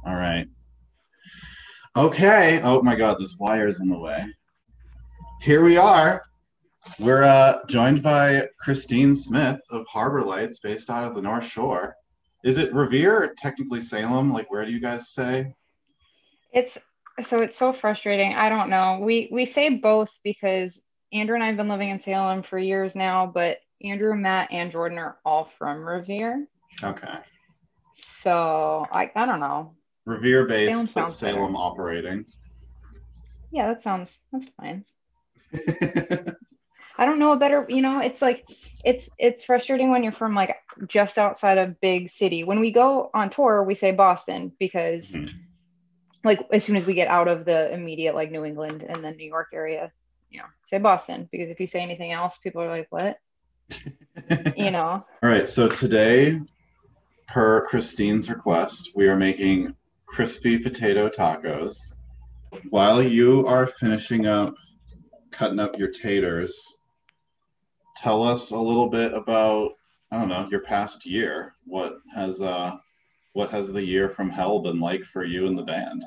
All right. Okay. Oh my God, this wire's in the way. Here we are. We're joined by Christine Smith of Harborlights, based out of the North Shore. Is it Revere or technically Salem? Like, where do you guys say? It's so frustrating. I don't know. We say both because Andrew and I have been living in Salem for years now, but Andrew, Matt, and Jordan are all from Revere. Okay. So I don't know. Revere Salem based, but sounds better. Salem operating. Yeah, that's fine. I don't know a better, it's like it's frustrating when you're from like just outside a big city. When we go on tour, we say Boston because Mhm. like as soon as we get out of the immediate like New England and then New York area, say Boston because if you say anything else, people are like, what? You know. All right, so today, per Christine's request, we are making crispy potato tacos. While you are finishing up cutting up your taters, tell us a little bit about, I don't know, your past year. What has the year from hell been like for you and the band?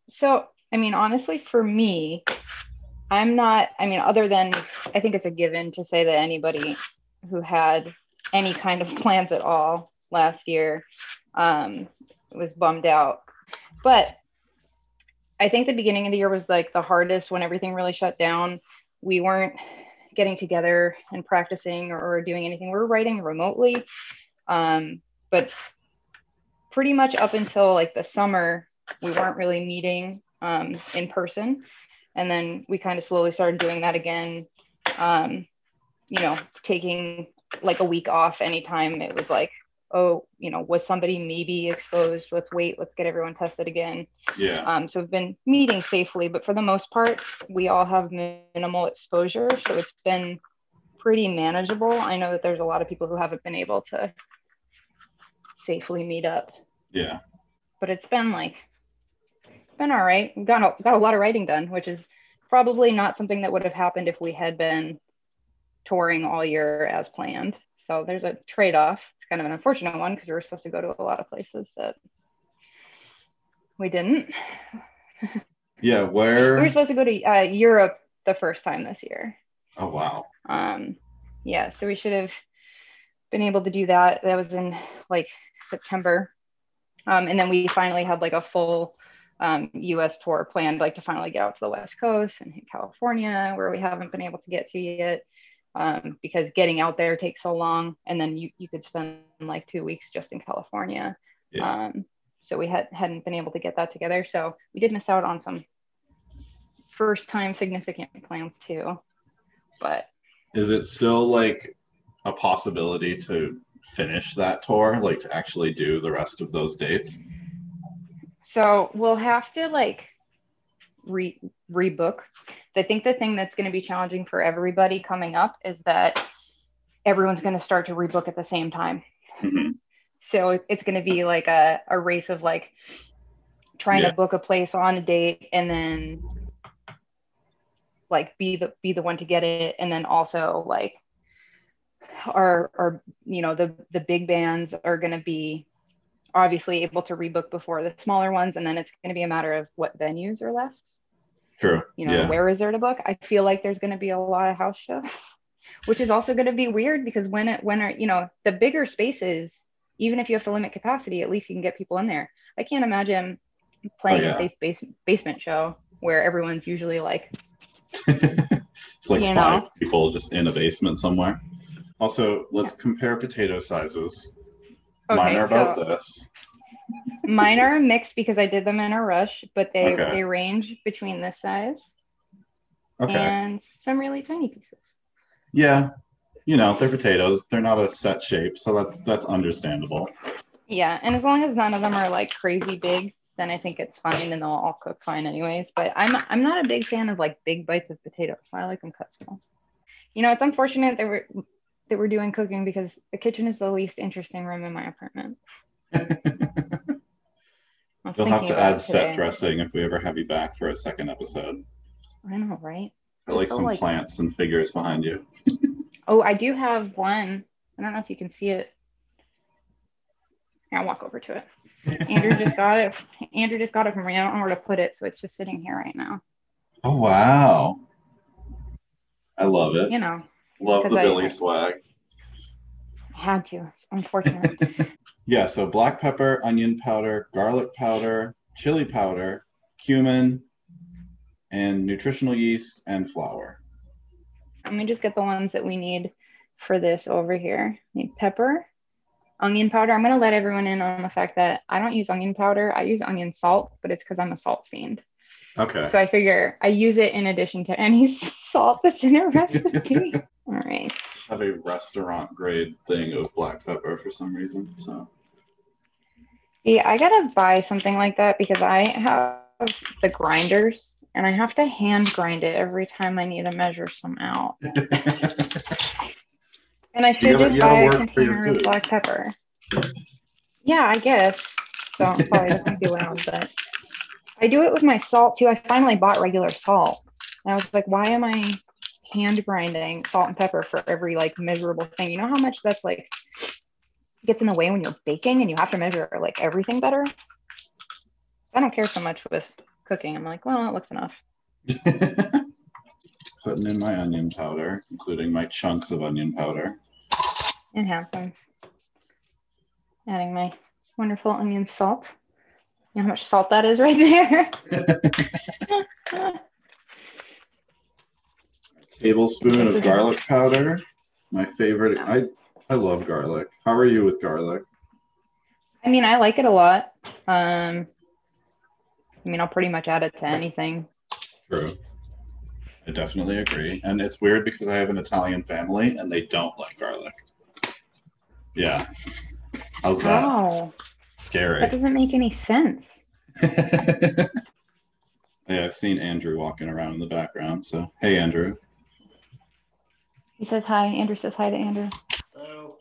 So I mean, honestly, for me, I'm not, I mean, other than I think it's a given to say that anybody who had any kind of plans at all last year um, was bummed out. But I think the beginning of the year was like the hardest when everything really shut down. We weren't getting together and practicing or doing anything. We were writing remotely. But pretty much up until like the summer, we weren't really meeting in person. And then we kind of slowly started doing that again, taking like a week off anytime it was like, oh, was somebody maybe exposed? Let's wait, let's get everyone tested again. Yeah. So we've been meeting safely, but for the most part, we all have minimal exposure. So it's been pretty manageable. I know that there's a lot of people who haven't been able to safely meet up, Yeah. but it's been all right. We've got a lot of writing done, which is probably not something that would have happened if we had been touring all year as planned. So there's a trade-off. It's kind of an unfortunate one because we were supposed to go to a lot of places that we didn't. Yeah, We were where? supposed to go to Europe the first time this year. Oh, wow. Yeah, so we should have been able to do that. That was in like September. And then we finally had like a full US tour planned, like to finally get out to the West Coast and California, where we haven't been able to get to yet. Because getting out there takes so long, and then you could spend like 2 weeks just in California. Yeah. So we hadn't been able to get that together. So we did miss out on some first time significant plans too. But Is it still like a possibility to finish that tour, like to actually do the rest of those dates? so we'll have to like rebook. I think the thing that's going to be challenging for everybody coming up is that everyone's going to start to rebook at the same time. Hmm. So it's going to be like a race of like trying to Yeah. book a place on a date and then like be the one to get it, and then also like our the big bands are going to be obviously able to rebook before the smaller ones, and then it's going to be a matter of what venues are left. True. Yeah. Where is there to book? I feel like there's going to be a lot of house shows, which is also going to be weird because when are the bigger spaces, even if you have to limit capacity, at least you can get people in there. I can't imagine Oh, playing a yeah. safe basement show where everyone's usually like, It's like you know, five people just in a basement somewhere. Also, yeah. let's compare potato sizes. Mine Okay, are about so this. mine are mixed because I did them in a rush, but Okay. they range between this size Okay. and some really tiny pieces. Yeah. They're potatoes. They're not a set shape, so that's understandable. Yeah, and as long as none of them are like crazy big, then I think it's fine and they'll all cook fine anyways. But I'm not a big fan of like big bites of potatoes. So I like them cut small. It's unfortunate that we're doing cooking because the kitchen is the least interesting room in my apartment. I was You'll have thinking to about add it set today. dressing if we ever have you back for a second episode. I know, right? I Just like so some like, plants and figures behind you. oh, I do have one. I don't know if you can see it. Here, I'll walk over to it. Andrew just got it. Andrew just got it from me. I don't know where to put it, so it's just sitting here right now. Oh, wow. I love it. You know. Love the Billy swag. I had to. It's unfortunate. Yeah, so black pepper, onion powder, garlic powder, chili powder, cumin, and nutritional yeast and flour. Let me just get the ones that we need for this over here. Need pepper, onion powder. I'm going to let everyone in on the fact that I don't use onion powder. I use onion salt, but it's because I'm a salt fiend. Okay. So I figure I use it in addition to any salt that's in a recipe. All right. I have a restaurant grade thing of black pepper for some reason. So. Yeah, I gotta buy something like that because I have the grinders and I have to hand grind it every time I need to measure some out. And I should just buy a container of black pepper. Yeah, I guess. So sorry, this might be loud, but I do it with my salt too. I finally bought regular salt. And I was like, why am I hand grinding salt and pepper for every like measurable thing? You know how much that's like gets in the way when you're baking and you have to measure like everything better? I don't care so much with cooking. I'm like, well, it looks enough. Putting in my onion powder, including my chunks of onion powder. It happens. Adding my wonderful onion salt. You know how much salt that is right there? Tablespoon of garlic powder. My favorite. I love garlic. How are you with garlic? I mean, I like it a lot. I mean, I'll pretty much add it to anything. True. I definitely agree. And it's weird because I have an Italian family and they don't like garlic. Yeah. How's that? Oh. Scary. That doesn't make any sense. Yeah, I've seen Andrew walking around in the background. So, hey, Andrew. He says hi. Andrew says hi to Andrew. Hello.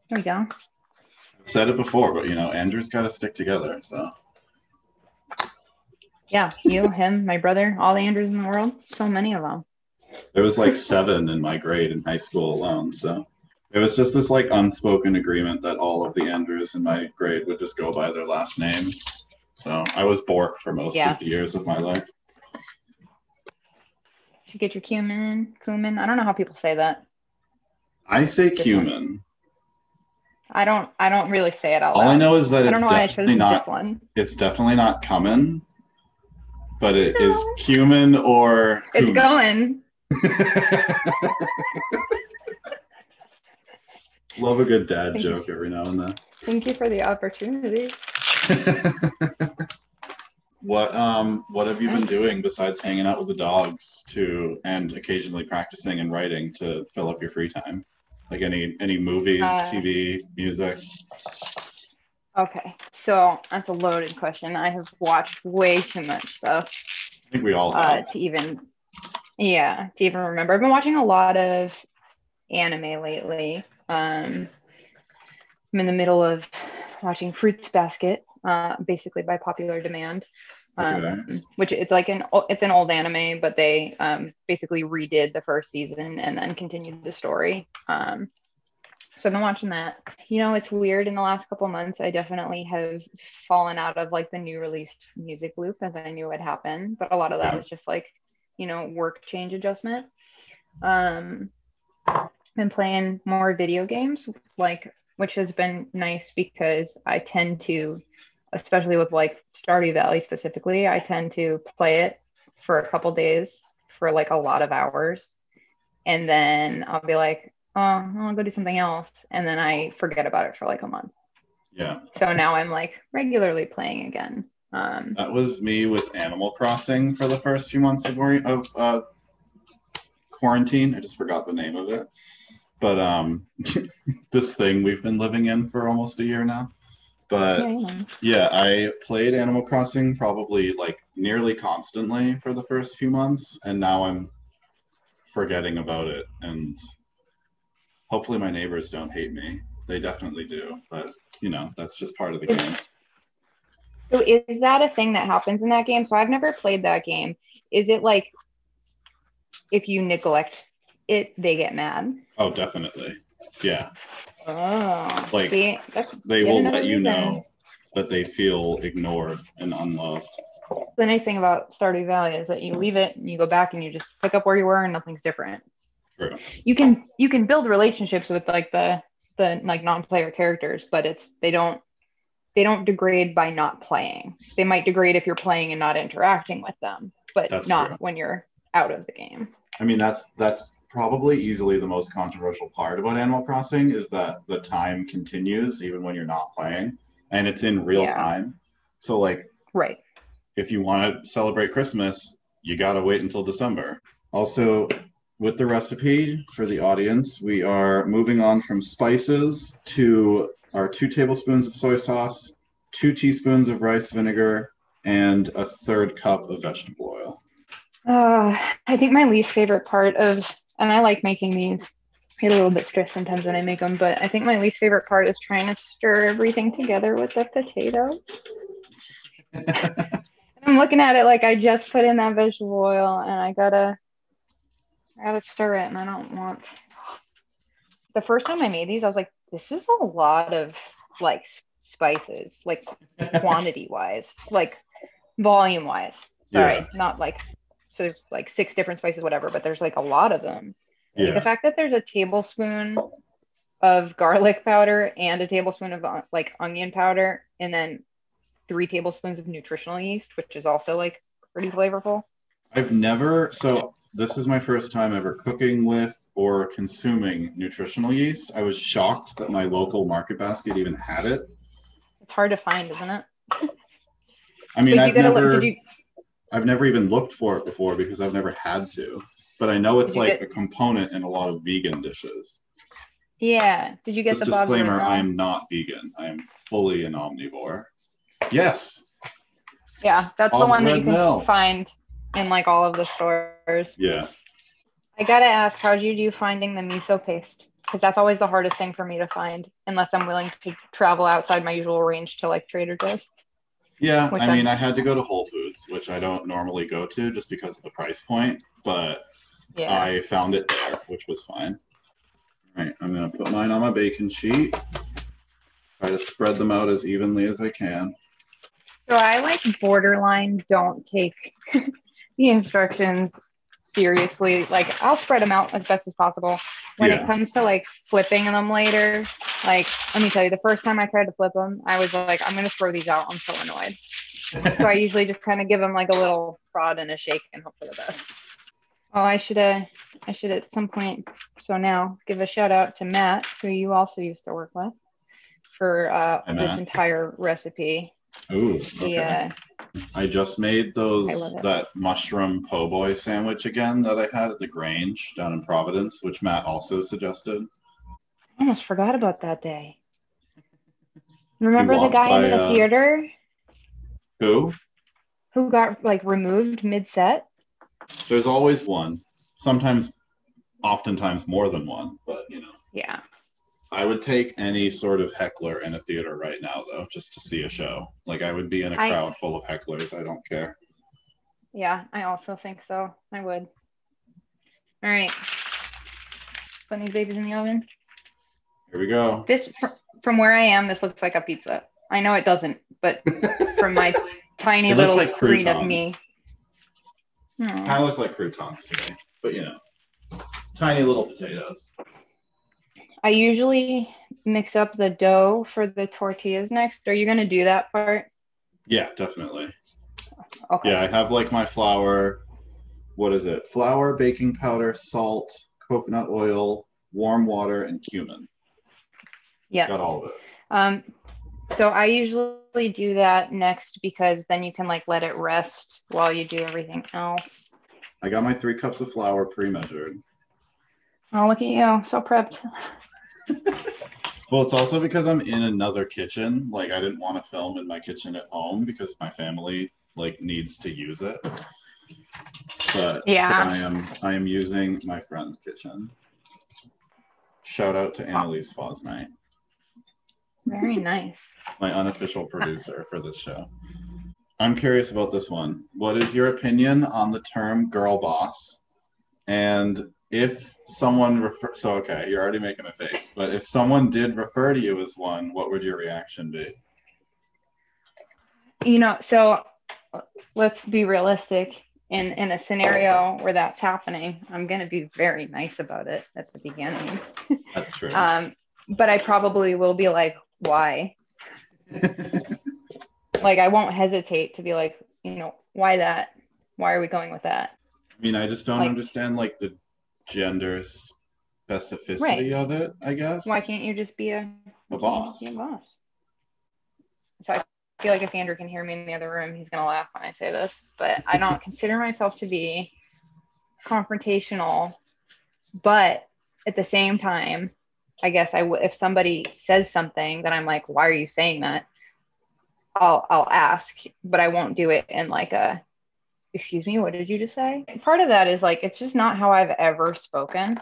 There we go. I've said it before, but Andrew's got to stick together. So. Yeah, you, him, my brother, all the Andrews in the world. So many of them. There was like 7 in my grade in high school alone. So it was just this like unspoken agreement that all of the Andrews in my grade would just go by their last name. So I was Bourque for most of the years of my life. Should get your cumin. I don't know how people say that. I say cumin. I don't really say it out loud. All I know is that it's definitely not. It's definitely not cumin, but it is cumin or. It's going. Love a good dad joke every now and then. Thank you for the opportunity. What have you been doing besides hanging out with the dogs and occasionally practicing and writing to fill up your free time? Like any movies, TV, music? Okay, so that's a loaded question. I have watched way too much stuff. I think we all have. To even remember. I've been watching a lot of anime lately. I'm in the middle of watching Fruits Basket, basically by popular demand. Which it's an old anime, but they basically redid the first season and then continued the story. So I've been watching that. It's weird. In the last couple months, I definitely have fallen out of like the new release music loop, as I knew would happen. But a lot of that was just like, work change adjustment. Been playing more video games, which has been nice because I tend to, especially with like Stardew Valley specifically, I tend to play it for a couple days for like a lot of hours. And then I'll be like, oh, I'll go do something else. And then I forget about it for like a month. Yeah. So now I'm like regularly playing again. That was me with Animal Crossing for the first few months of quarantine. I just forgot the name of it. But this thing we've been living in for almost a year now. But yeah, I played Animal Crossing probably like nearly constantly for the first few months, and now I'm forgetting about it. And hopefully my neighbors don't hate me. They definitely do, but that's just part of the game. So is that a thing that happens in that game? So I've never played that game. Is it like if you neglect it, they get mad? Oh, definitely. Yeah. Oh, Like, see, that's they yet will another let you reason. know that they feel ignored and unloved. The nice thing about Stardew Valley is that you leave it and you go back and you just pick up where you were and nothing's different. True. You can build relationships with like the like non-player characters, but they don't degrade by not playing. They might degrade if you're playing and not interacting with them, but That's not true. when you're out of the game. I mean, that's probably easily the most controversial part about Animal Crossing is that the time continues even when you're not playing, and it's in real time. So, like, right. If you want to celebrate Christmas, you got to wait until December. Also, with the recipe for the audience, we are moving on from spices to our 2 tablespoons of soy sauce, 2 teaspoons of rice vinegar, and a 1/3 cup of vegetable oil. I think my least favorite part of, and I like making these, I get a little bit stressed sometimes when I make them, but I think my least favorite part is trying to stir everything together with the potatoes. I'm looking at it like I just put in that vegetable oil and I gotta stir it, and I don't want. The first time I made these, I was like, this is a lot of like spices, like quantity wise, like volume wise. Sorry, not like, so there's like 6 different spices, whatever, but there's like a lot of them. Like the fact that there's a tablespoon of garlic powder and a tablespoon of like onion powder, and then 3 tablespoons of nutritional yeast, which is also like pretty flavorful. So this is my first time ever cooking with or consuming nutritional yeast. I was shocked that my local Market Basket even had it. It's hard to find, isn't it? I mean, I've never even looked for it before because I've never had to, but I know it's like a component in a lot of vegan dishes. Yeah. Did you get the disclaimer? I am not vegan. I am fully an omnivore. Yes. Yeah, that's Bob's the one that you can find in like all of the stores. Yeah. I gotta ask, how'd you do finding the miso paste? Because that's always the hardest thing for me to find, unless I'm willing to travel outside my usual range to like Trader Joe's. Yeah, I mean, I had to go to Whole Foods, which I don't normally go to just because of the price point, but I found it there, which was fine. All right, I'm going to put mine on my baking sheet. Try to spread them out as evenly as I can. So I like borderline don't take the instructions seriously. Like I'll spread them out as best as possible. When it comes to like flipping them later, like let me tell you, the first time I tried to flip them, I was like, I'm going to throw these out. I'm so annoyed. So I usually just kind of give them like a little prod and a shake and hope for the best. Oh, I should at some point, so now give a shout out to Matt, who you also used to work with, for this entire recipe. Ooh, okay. I just made that mushroom po' boy sandwich again that I had at the Grange down in Providence, which Matt also suggested. I almost forgot about that day. Remember the guy in the theater? Who? Who got like removed mid-set? There's always one. Oftentimes more than one, but you know. Yeah. I would take any sort of heckler in a theater right now, though, just to see a show. Like, I would be in a crowd full of hecklers. I don't care. Yeah, I also think so. I would. All right. Putting these babies in the oven. Here we go. This, from where I am, this looks like a pizza. I know it doesn't, but from my tiny little screen of me. Kind of looks like croutons to me, but you know, tiny little potatoes. I usually mix up the dough for the tortillas next. Are you going to do that part? Yeah, definitely. Okay. Yeah, I have like my flour. What is it? Flour, baking powder, salt, coconut oil, warm water, and cumin. Yeah. Got all of it. So I usually do that next because then you can like let it rest while you do everything else. I got my 3 cups of flour pre-measured. Oh, look at you. So prepped. Well, it's also because I'm in another kitchen. Like, I didn't want to film in my kitchen at home because my family like needs to use it. But yeah, so I am using my friend's kitchen. Shout out to Annalise Fosnight. Very nice. My unofficial producer for this show. I'm curious about this one. What is your opinion on the term girl boss? And if someone so okay, you're already making a face, but if someone did refer to you as one, what would your reaction be? So let's be realistic. In a scenario where that's happening, I'm going to be very nice about it at the beginning. That's true. But I probably will be like, why? Like, I won't hesitate to be like, why that? Why are we going with that? I mean, I just don't understand like the gender specificity of it, I guess. Why can't you just be a boss? So I feel like if Andrew can hear me in the other room, he's going to laugh when I say this, but I don't consider myself to be confrontational, but at the same time, I guess if somebody says something that I'm like, why are you saying that? I'll ask, but I won't do it in like excuse me, what did you just say? Part of that is like, it's just not how I've ever spoken.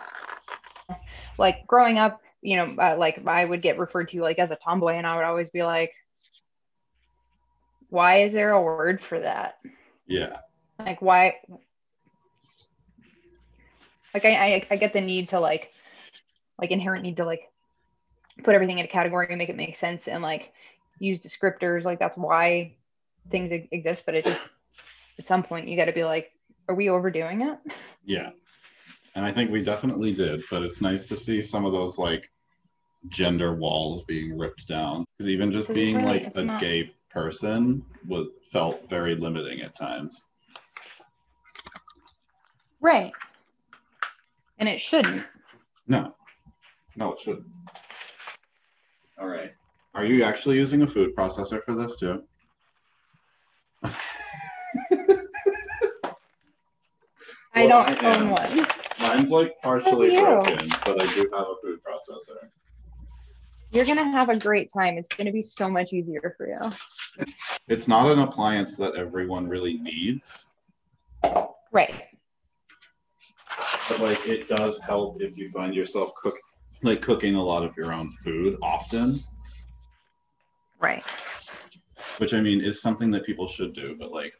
Like growing up, like I would get referred to like as a tomboy, and I would always be like, why is there a word for that? Yeah. Like, why? Like, I get the need to like inherent need to like put everything in a category and make it make sense and like use descriptors. Like, that's why things exist. But it just, at some point, you got to be like, are we overdoing it? Yeah. And I think we definitely did. But it's nice to see some of those like gender walls being ripped down. Because even just being like a gay person felt very limiting at times. Right. And it shouldn't. No, it shouldn't. All right. Are you actually using a food processor for this too? I don't own one. Mine's like partially broken, but I do have a food processor. You're going to have a great time. It's going to be so much easier for you. It's not an appliance that everyone really needs. Right. But like it does help if you find yourself cooking a lot of your own food often. Right. Which I mean is something that people should do, but like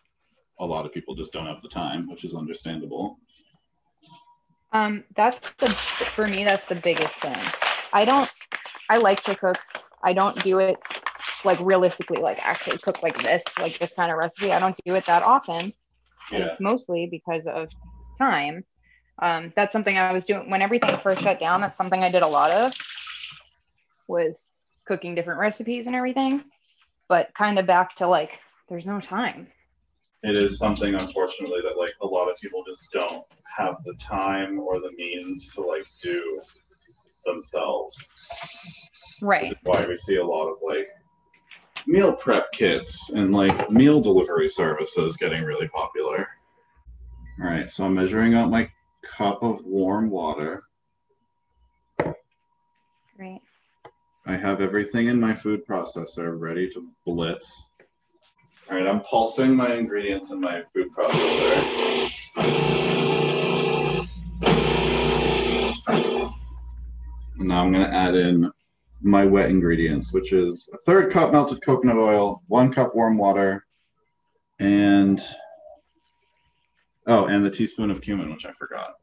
a lot of people just don't have the time, which is understandable. For me, that's the biggest thing. I like to cook. I don't do it like realistically, like actually cook like this kind of recipe. I don't do it that often. Yeah. And it's mostly because of time. That's something I was doing when everything first shut down. That's something I did a lot of, was cooking different recipes and everything, but kind of back to like, there's no time. It is something, unfortunately, that like a lot of people just don't have the time or the means to like do themselves. Right. Which is why we see a lot of like meal prep kits and like meal delivery services getting really popular. All right, so I'm measuring out my cup of warm water. Great. I have everything in my food processor ready to blitz. All right, I'm pulsing my ingredients in my food processor. And now I'm going to add in my wet ingredients, which is a 1/3 cup melted coconut oil, 1 cup warm water, and the teaspoon of cumin, which I forgot.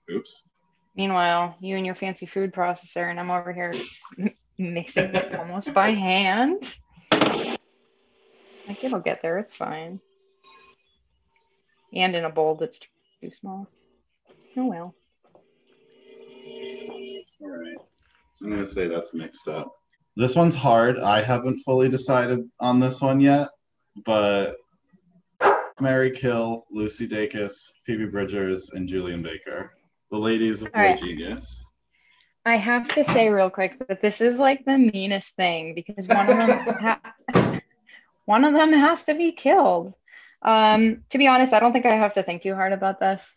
Oops. Meanwhile, you and your fancy food processor, and I'm over here mixing it almost by hand. Like, it'll get there. It's fine. And in a bowl that's too small. Oh well. All right. I'm going to say that's mixed up. This one's hard. I haven't fully decided on this one yet, but Mary Kill, Lucy Dacus, Phoebe Bridgers, and Julian Baker. The ladies of Boy Genius. I have to say real quick that this is like the meanest thing because one of them has to be killed. To be honest, I don't think I have to think too hard about this.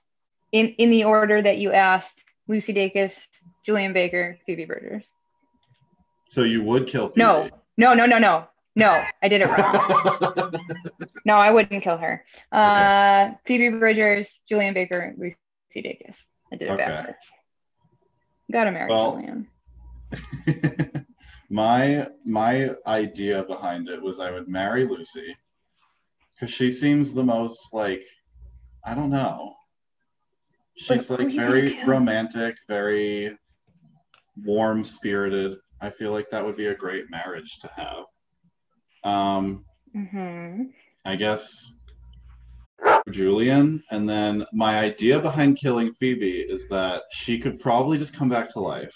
In the order that you asked, Lucy Dacus, Julian Baker, Phoebe Bridgers. So you would kill Phoebe? No, I did it wrong. No, I wouldn't kill her. Okay. Phoebe Bridgers, Julian Baker, Lucy Dacus. I did it backwards. Gotta marry Julian. My idea behind it was I would marry Lucy because she seems the most like, I don't know. She's But who are like you gonna very kill? romantic, very warm spirited. I feel like that would be a great marriage to have. I guess Julian, and then my idea behind killing Phoebe is that she could probably just come back to life.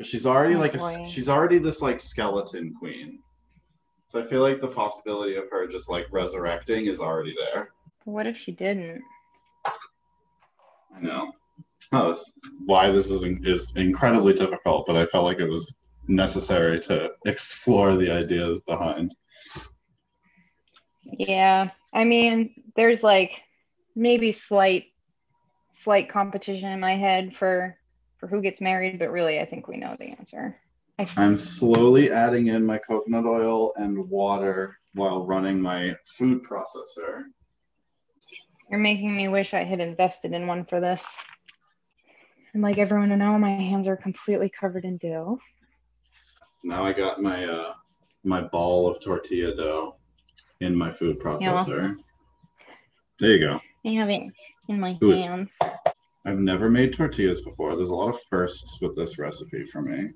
She's already Oh like boy. she's already this like skeleton queen. So I feel like the possibility of her just like resurrecting is already there. What if she didn't? I know. Oh, that's why this is incredibly difficult, but I felt like it was necessary to explore the ideas behind. Yeah. I mean, there's like maybe slight competition in my head for who gets married, but really I think we know the answer. I'm slowly adding in my coconut oil and water while running my food processor. You're making me wish I had invested in one for this. And like everyone to know, my hands are completely covered in dough. Now I got my my ball of tortilla dough in my food processor. There you go. I have it in my hands. I've never made tortillas before. There's a lot of firsts with this recipe for me.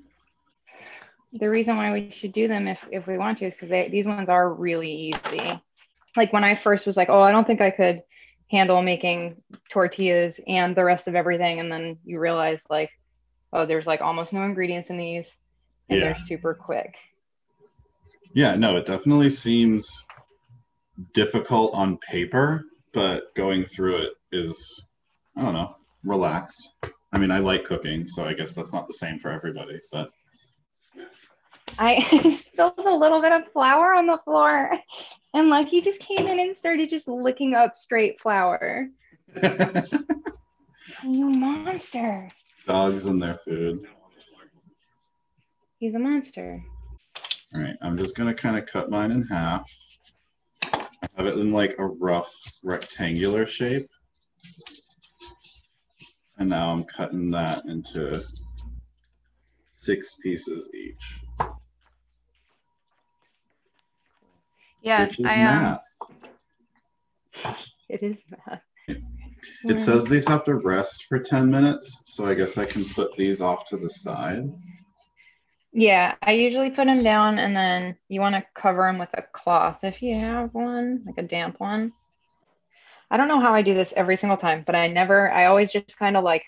The reason why we should do them if we want to is because these ones are really easy. Like when I first was like, oh, I don't think I could handle making tortillas and the rest of everything. And then you realize like, oh, there's like almost no ingredients in these and they're super quick. Yeah, no, it definitely seems difficult on paper, but going through it is, I don't know, relaxed. I mean, I like cooking, so I guess that's not the same for everybody, but. I spilled a little bit of flour on the floor and Lucky just came in and started just licking up straight flour. You monster. Dogs and their food. He's a monster. All right, I'm just going to kind of cut mine in half. I have it in like a rough rectangular shape. And now I'm cutting that into 6 pieces each. Yeah, which is math. It is math. It says these have to rest for 10 minutes, so I guess I can put these off to the side. Yeah, I usually put them down and then you want to cover them with a cloth if you have one, like a damp one. I don't know how I do this every single time, but I always just kind of like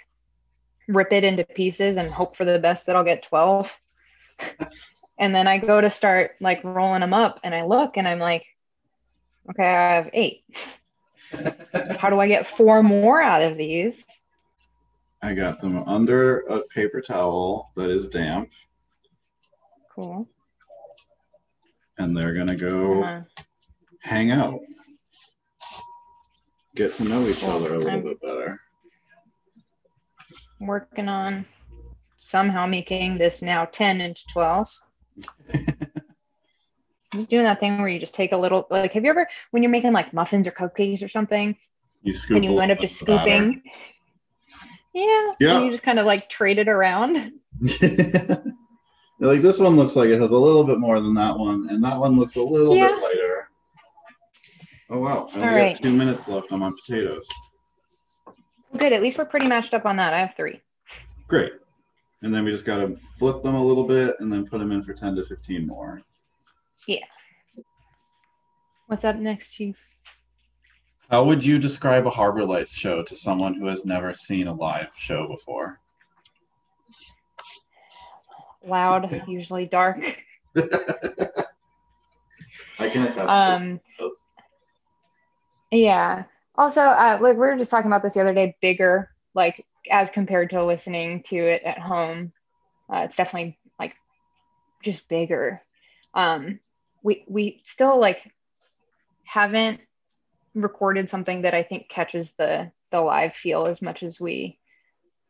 rip it into pieces and hope for the best that I'll get 12. And then I go to start like rolling them up and I look and I'm like, okay, I have 8. How do I get 4 more out of these? I got them under a paper towel that is damp. Cool. And they're going to go hang out. Get to know each other a little bit better. Working on somehow making this now 10 into 12. Just doing that thing where you just take a little, like, have you ever, when you're making like muffins or cupcakes or something, you scoop and you end up just scooping? Yeah. And you just kind of like trade it around. Like this one looks like it has a little bit more than that one, and that one looks a little bit lighter. Oh wow, I only got 2 minutes left on my potatoes. Good, at least we're pretty matched up on that. I have 3. Great. And then we just got to flip them a little bit and then put them in for 10 to 15 more. Yeah. What's up next, Chief? How would you describe a Harborlights show to someone who has never seen a live show before? Loud, usually dark. I can attest to those. Yeah. Also, like we were just talking about this the other day, bigger, like as compared to listening to it at home. It's definitely like just bigger. We still like haven't recorded something that I think catches the live feel as much as we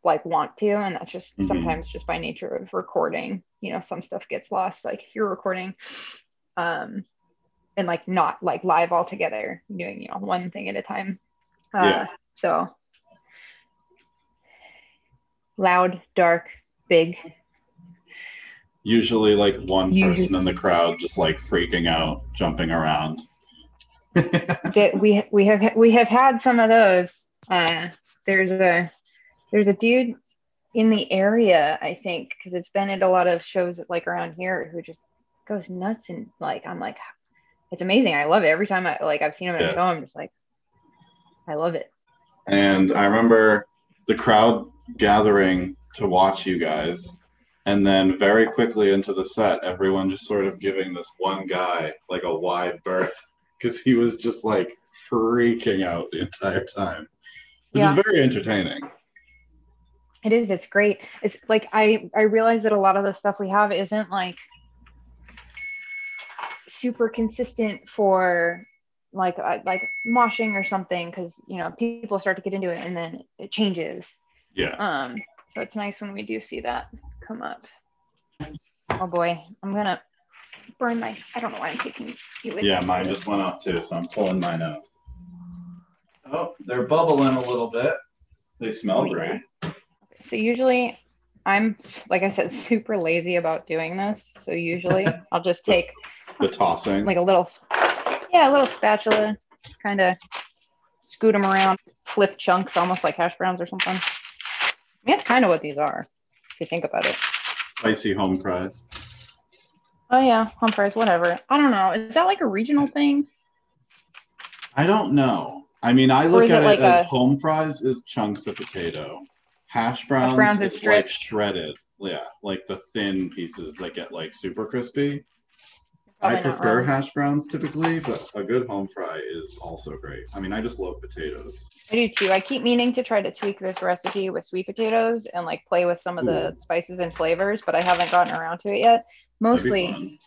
like want to, and that's just sometimes just by nature of recording, you know, some stuff gets lost. Like if you're recording and like not like live all together, doing, you know, one thing at a time. So loud, dark, big. Usually like one person in the crowd just like freaking out, jumping around. We have had some of those. There's a dude in the area, I think, because it's been at a lot of shows like around here, who just goes nuts, and like I'm like, it's amazing. I love it. Every time I've seen him at a show, I'm just like, I love it. And I remember the crowd gathering to watch you guys, and then very quickly into the set, everyone just sort of giving this one guy like a wide berth because he was just like freaking out the entire time, which is very entertaining. It is. It's great. It's like I realize that a lot of the stuff we have isn't like super consistent for like moshing or something, because people start to get into it and then it changes. Yeah. So it's nice when we do see that come up. Oh boy, I'm gonna burn my. I don't know why I'm taking you with. Yeah, mine just went off too, so I'm pulling mine out. Oh, they're bubbling a little bit. They smell great. So usually, I'm, like I said, super lazy about doing this. So usually I'll just take the tossing, like a little spatula, kind of scoot them around, flip chunks, almost like hash browns or something. I mean, that's kind of what these are, if you think about it. Spicy home fries. Oh yeah, home fries, whatever. I don't know. Is that like a regional thing? I don't know. I mean, I look at it as home fries is chunks of potato. Hash browns it's like shredded. Yeah, like the thin pieces that get like super crispy. I prefer hash browns typically, but a good home fry is also great. I mean, I just love potatoes. I do too. I keep meaning to try to tweak this recipe with sweet potatoes and like play with some of the spices and flavors, but I haven't gotten around to it yet. Mostly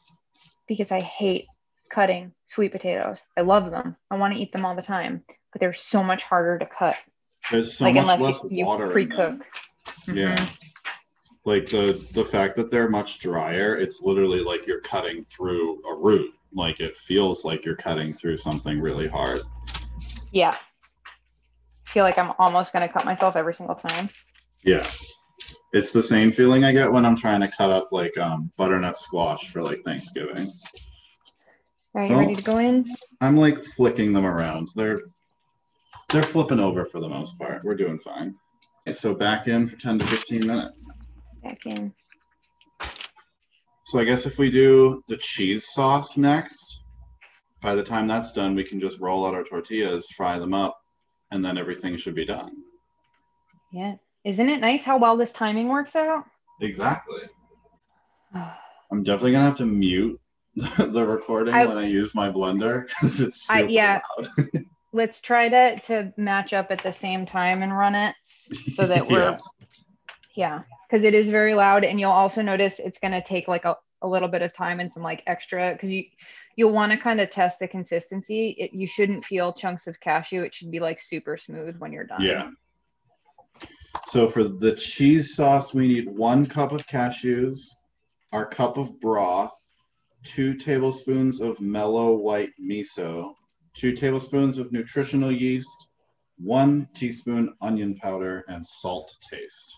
because I hate cutting sweet potatoes. I love them. I want to eat them all the time, but they're so much harder to cut. There's so much less water pre-cook. in them. Yeah. Like the fact that they're much drier, it's literally like you're cutting through a root. Like it feels like you're cutting through something really hard. Yeah. I feel like I'm almost going to cut myself every single time. Yeah. It's the same feeling I get when I'm trying to cut up like butternut squash for like Thanksgiving. Are you ready to go in? I'm like flicking them around. They're flipping over for the most part. We're doing fine. Okay, so back in for 10 to 15 minutes. Back in. So I guess if we do the cheese sauce next, by the time that's done, we can just roll out our tortillas, fry them up, and then everything should be done. Yeah. Isn't it nice how well this timing works out? Exactly. I'm definitely going to have to mute the recording when I use my blender because it's super loud. Let's try to match up at the same time and run it so that we're, because it is very loud, and you'll also notice it's going to take like a little bit of time and some like extra, because you'll want to kind of test the consistency. You shouldn't feel chunks of cashew. It should be like super smooth when you're done. Yeah. So for the cheese sauce, we need 1 cup of cashews, our cup of broth, 2 tablespoons of mellow white miso, 2 tablespoons of nutritional yeast, 1 teaspoon onion powder, and salt to taste.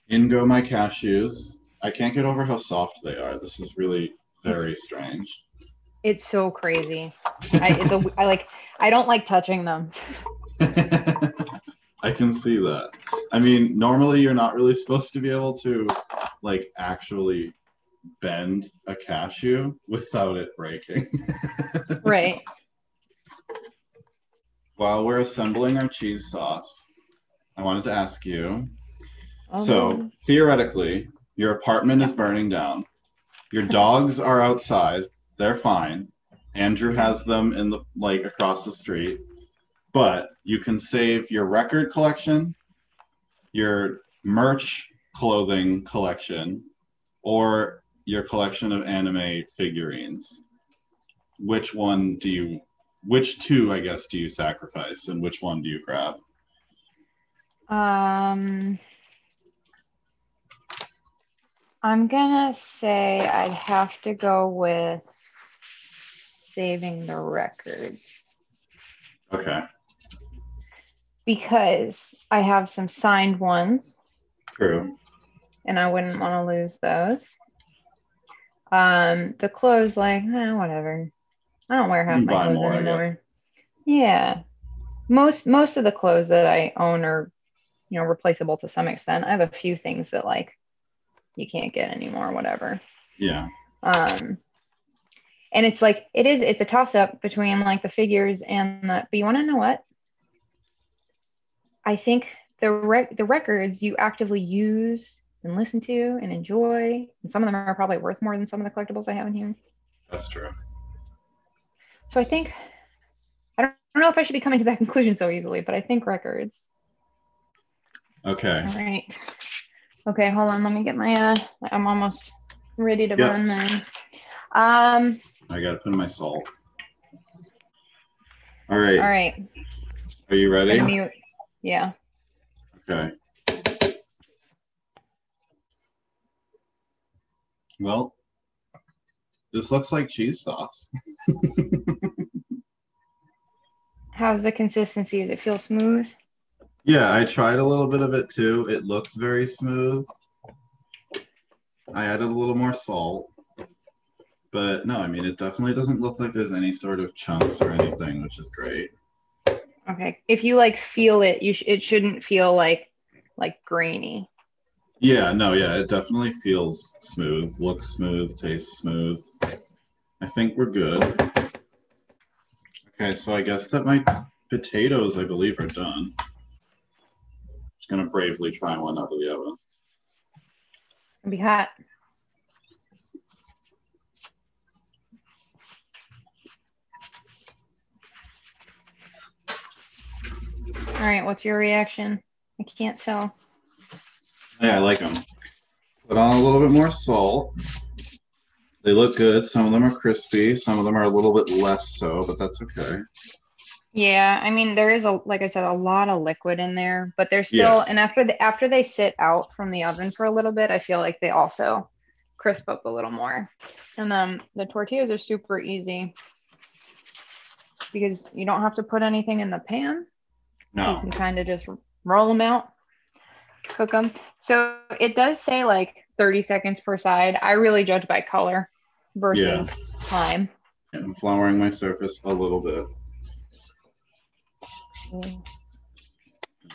In go my cashews. I can't get over how soft they are. This is really very strange. It's so crazy. I don't like touching them. I can see that. I mean, normally you're not really supposed to be able to like actually bend a cashew without it breaking. Right. While we're assembling our cheese sauce, I wanted to ask you, so theoretically, your apartment is burning down. Your dogs are outside. They're fine. Andrew has them in the like across the street. But you can save your record collection, your merch clothing collection, or your collection of anime figurines. Which two, I guess, do you sacrifice, and which one do you grab? I'm gonna say I'd have to go with saving the records. Okay. Because I have some signed ones. True. And I wouldn't want to lose those. The clothes, like, whatever. I don't wear half my clothes anymore. Yeah. Most of the clothes that I own are replaceable to some extent. I have a few things that like you can't get anymore, whatever. Yeah. And it's like, it's a toss up between like the figures and but you want to know what? I think the records you actively use and listen to and enjoy, and some of them are probably worth more than some of the collectibles I have in here. That's true. So I think, I don't know if I should be coming to that conclusion so easily, but I think records. Okay. All right. Okay, hold on. Let me get my, I'm almost ready to run mine. I got to put in my salt. All right. All right. Are you ready? Mute. Yeah. Okay. Well, this looks like cheese sauce. How's the consistency? Does it feel smooth? Yeah, I tried a little bit of it too. It looks very smooth. I added a little more salt. But no, I mean, it definitely doesn't look like there's any sort of chunks or anything, which is great. Okay. If you like feel it, it shouldn't feel like grainy. Yeah, no, yeah, it definitely feels smooth, looks smooth, tastes smooth. I think we're good. Okay, so I guess that my potatoes, I believe, are done. Just gonna bravely try one out of the oven. It'll be hot. All right, what's your reaction? I can't tell. Yeah, I like them. Put on a little bit more salt. They look good. Some of them are crispy. Some of them are a little bit less so, but that's okay. Yeah, I mean, there is like I said, a lot of liquid in there, but they're still, and after they sit out from the oven for a little bit, I feel like they also crisp up a little more. And the tortillas are super easy because you don't have to put anything in the pan. No. You can kind of just roll them out, cook them. So it does say like 30 seconds per side. I really judge by color versus time. I'm flouring my surface a little bit.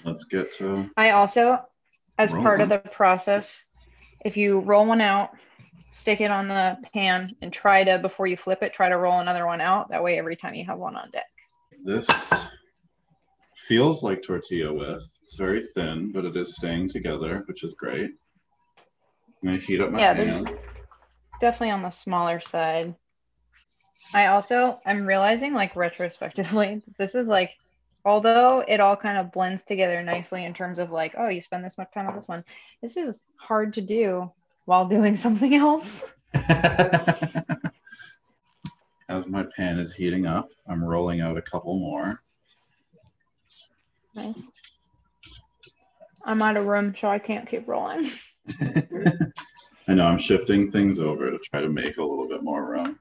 Let's get to... I also, as part of the process, if you roll one out, stick it on the pan and try to, before you flip it, try to roll another one out. That way, every time you have one on deck. This feels like tortilla width. It's very thin, but it is staying together, which is great. I'm gonna heat up my pan. Definitely on the smaller side. I'm realizing like retrospectively, this is like, although it all kind of blends together nicely in terms of like, oh, you spend this much time on this one. This is hard to do while doing something else. As my pan is heating up, I'm rolling out a couple more. Okay. I'm out of room, so I can't keep rolling. I know, I'm shifting things over to try to make a little bit more room.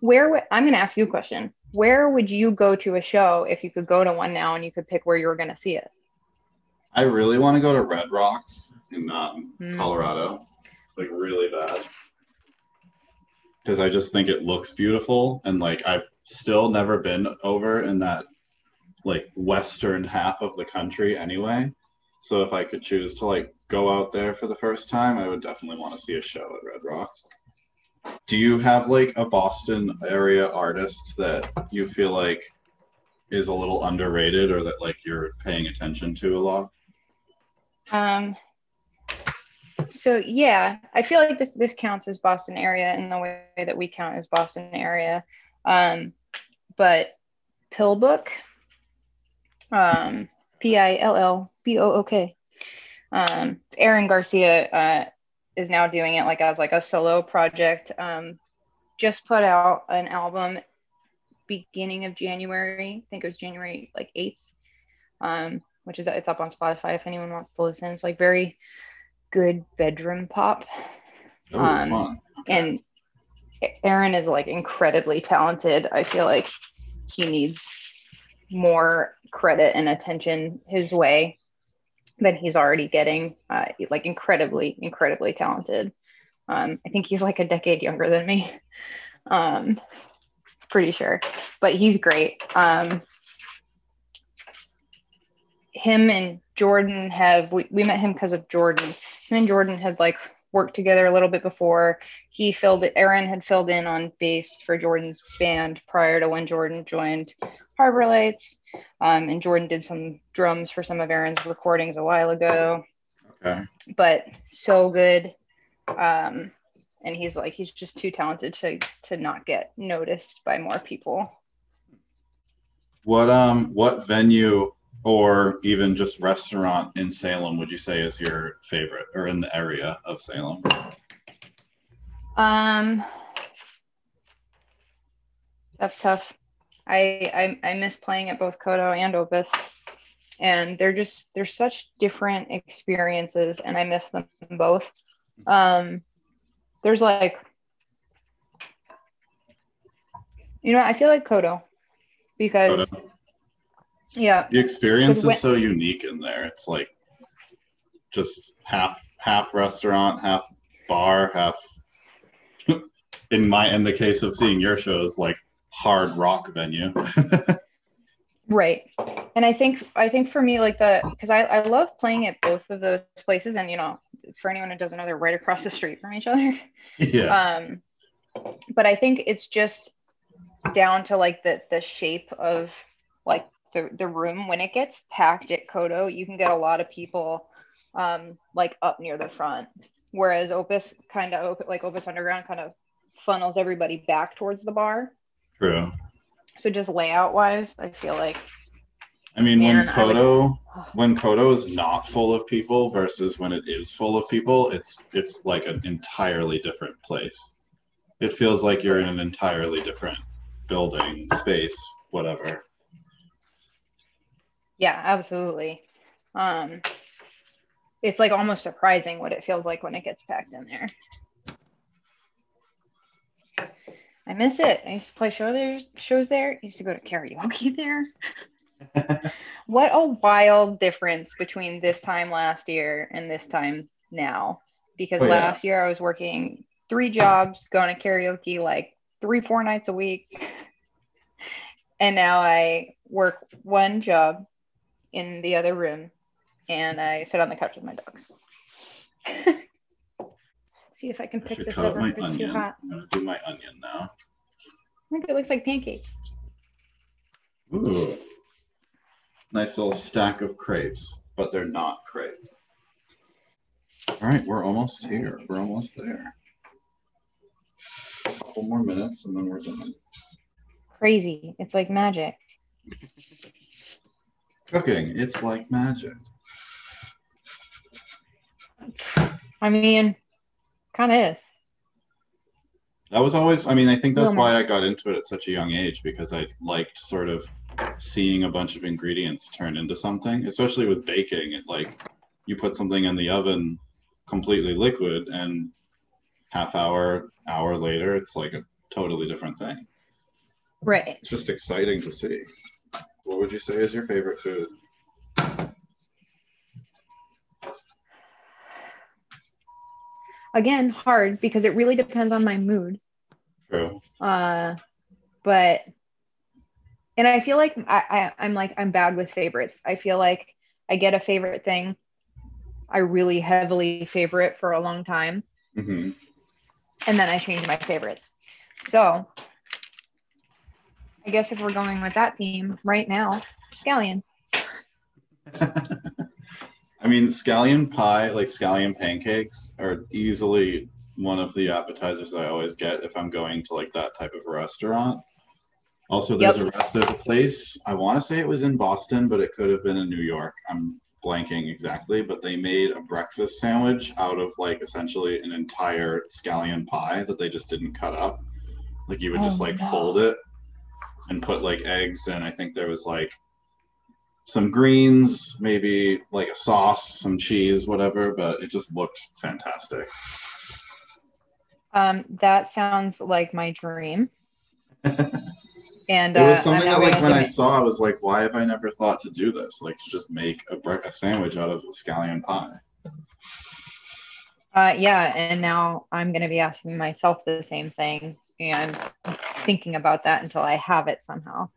I'm going to ask you a question. Where would you go to a show if you could go to one now and you could pick where you were going to see it? I really want to go to Red Rocks in Colorado. It's like really bad. Because I just think it looks beautiful. And like, I've still never been over in that like western half of the country anyway. So if I could choose to like go out there for the first time, I would definitely want to see a show at Red Rocks. Do you have like a Boston area artist that you feel like is a little underrated or that like you're paying attention to a lot? So yeah, I feel like this counts as Boston area in the way that we count as Boston area. But Pillbook, Pillbook. Aaron Garcia is now doing it like as like a solo project. Just put out an album beginning of January. I think it was January like 8th. Which is, it's up on Spotify if anyone wants to listen. It's like very good bedroom pop. Fun. Okay. And Aaron is like incredibly talented. I feel like he needs more credit and attention his way than he's already getting. Like incredibly talented. I think he's like a decade younger than me. Pretty sure, but he's great. Him and Jordan we met him because of Jordan. Him and Jordan had like worked together a little bit before. Aaron had filled in on bass for Jordan's band prior to when Jordan joined Harborlights. And Jordan did some drums for some of Aaron's recordings a while ago. Okay. But so good. And he's just too talented to not get noticed by more people. What venue or even just restaurant in Salem would you say is your favorite, or in the area of Salem? That's tough. I miss playing at both Kodo and Opus, and they're such different experiences, and I miss them both. There's like, I feel like Kodo because yeah, the experience is so unique in there. It's like just half restaurant, half bar, half in the case of seeing your shows, like hard rock venue. Right. And I think for me, like because I love playing at both of those places, and for anyone who doesn't know, they're right across the street from each other. Yeah. But I think it's just down to like the shape of like the room. When it gets packed at Kodo, you can get a lot of people like up near the front, whereas Opus Underground kind of funnels everybody back towards the bar. True. So just layout wise, I feel like, I mean, when Kodo is not full of people versus when it is full of people, it's like an entirely different place. It feels like you're in an entirely different building, space, whatever. Yeah, absolutely. It's like almost surprising what it feels like when it gets packed in there. I miss it. I used to play shows there. I used to go to karaoke there. What a wild difference between this time last year and this time now. Because last year I was working 3 jobs, going to karaoke like 3-4 nights a week. And now I work 1 job in the other room and I sit on the couch with my dogs. See if I can pick this up if it's too hot. I'm gonna do my onion now. I think it looks like pancakes. Ooh. Nice little stack of crepes, but they're not crepes. All right, we're almost here. We're almost there. A couple more minutes and then we're done. Crazy. It's like magic. Cooking, it's like magic. I mean, kind of is. That was always, I think that's why I got into it at such a young age, because I liked sort of seeing a bunch of ingredients turn into something, especially with baking. It like you put something in the oven completely liquid and hour later, it's like a totally different thing. Right. It's just exciting to see. What would you say is your favorite food? Again, hard because it really depends on my mood. True. And I feel like I'm bad with favorites. I feel like I get a favorite thing, I really heavily favorite for a long time, mm-hmm. and then I change my favorites. So I guess if we're going with that theme right now, scallions. Scallion pie, like scallion pancakes, are easily one of the appetizers I always get if I'm going to like that type of restaurant. Also, there's a place, I want to say it was in Boston, but it could have been in New York. I'm blanking exactly, but they made a breakfast sandwich out of like essentially an entire scallion pie that they just didn't cut up. Like you would fold it and put like eggs, and I think there was like some greens, maybe like a sauce, some cheese, whatever, but it just looked fantastic. That sounds like my dream. And it was something that like when I saw, I was like, why have I never thought to do this? Like to just make a sandwich out of a scallion pie. Yeah, and now I'm going to be asking myself the same thing and thinking about that until I have it somehow.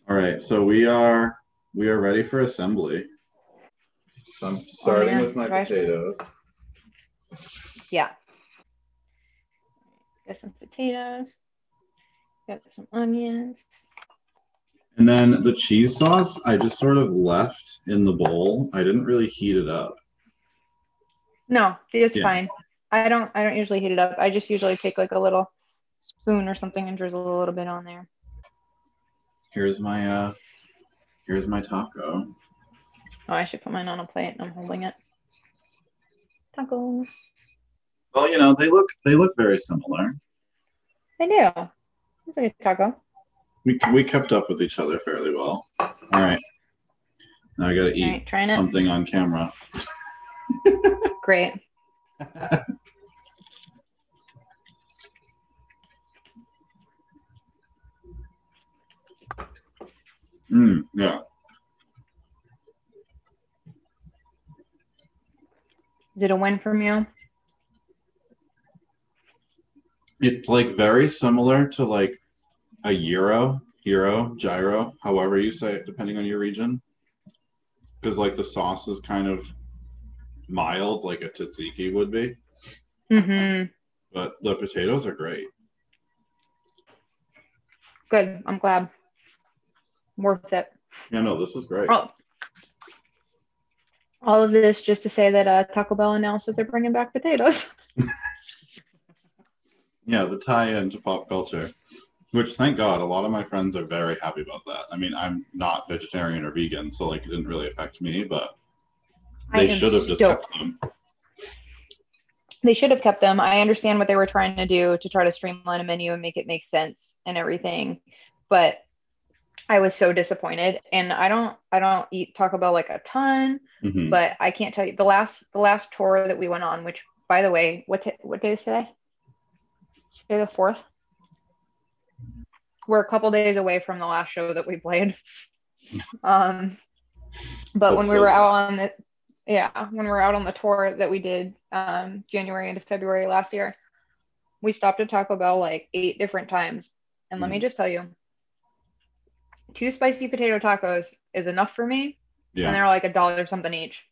All right, so we are ready for assembly. So I'm starting with my Dry. potatoes. Yeah. Got some potatoes. Got some onions. And then the cheese sauce, I just sort of left in the bowl. I didn't really heat it up. No, it's Yeah. fine. I don't usually heat it up. I just usually take like a little spoon or something and drizzle a little bit on there. Here's my taco. Oh, I should put mine on a plate. I'm holding it. Taco. Well, you know, they look very similar. They do. It's like a taco. We kept up with each other fairly well. All right. Now I gotta eat something on camera. Great. Yeah. Is it a win from you? It's like very similar to like a gyro, however you say it, depending on your region. Because like the sauce is kind of mild, like a tzatziki would be. Mm-hmm. But the potatoes are great. Good. I'm glad. Worth it. Yeah, no, this is great. Oh. All of this just to say that Taco Bell announced that they're bringing back potatoes. Yeah, the tie-in to pop culture, which thank God, a lot of my friends are very happy about that. I mean, I'm not vegetarian or vegan, so like it didn't really affect me, but they should have just kept them. They should have kept them. I understand what they were trying to do to try to streamline a menu and make it make sense and everything, but I was so disappointed. And I don't eat Taco Bell like a ton, but I can't tell you the last tour that we went on, which by the way, what day is today? Today the 4th. We're a couple days away from the last show that we played. But when we were out on the tour that we did January into February last year, we stopped at Taco Bell like 8 different times. And let me just tell you, 2 spicy potato tacos is enough for me. Yeah. And they're like $1 something each.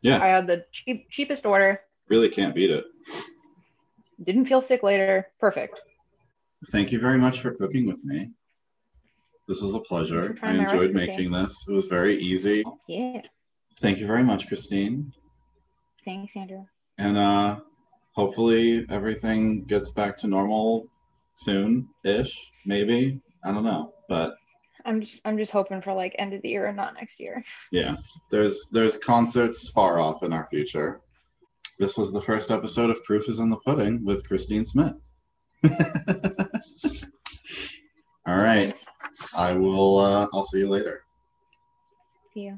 Yeah. I had the cheapest order. Really can't beat it. Didn't feel sick later. Perfect. Thank you very much for cooking with me. This was a pleasure. I enjoyed making this. It was very easy. Yeah. Thank you very much, Christine. Thanks, Andrew. And hopefully everything gets back to normal soon-ish, maybe. I don't know, but I'm just hoping for like end of the year and not next year. Yeah. There's concerts far off in our future. This was the first episode of Proof is in the Pudding with Christine Smith. All right. I'll see you later. See you.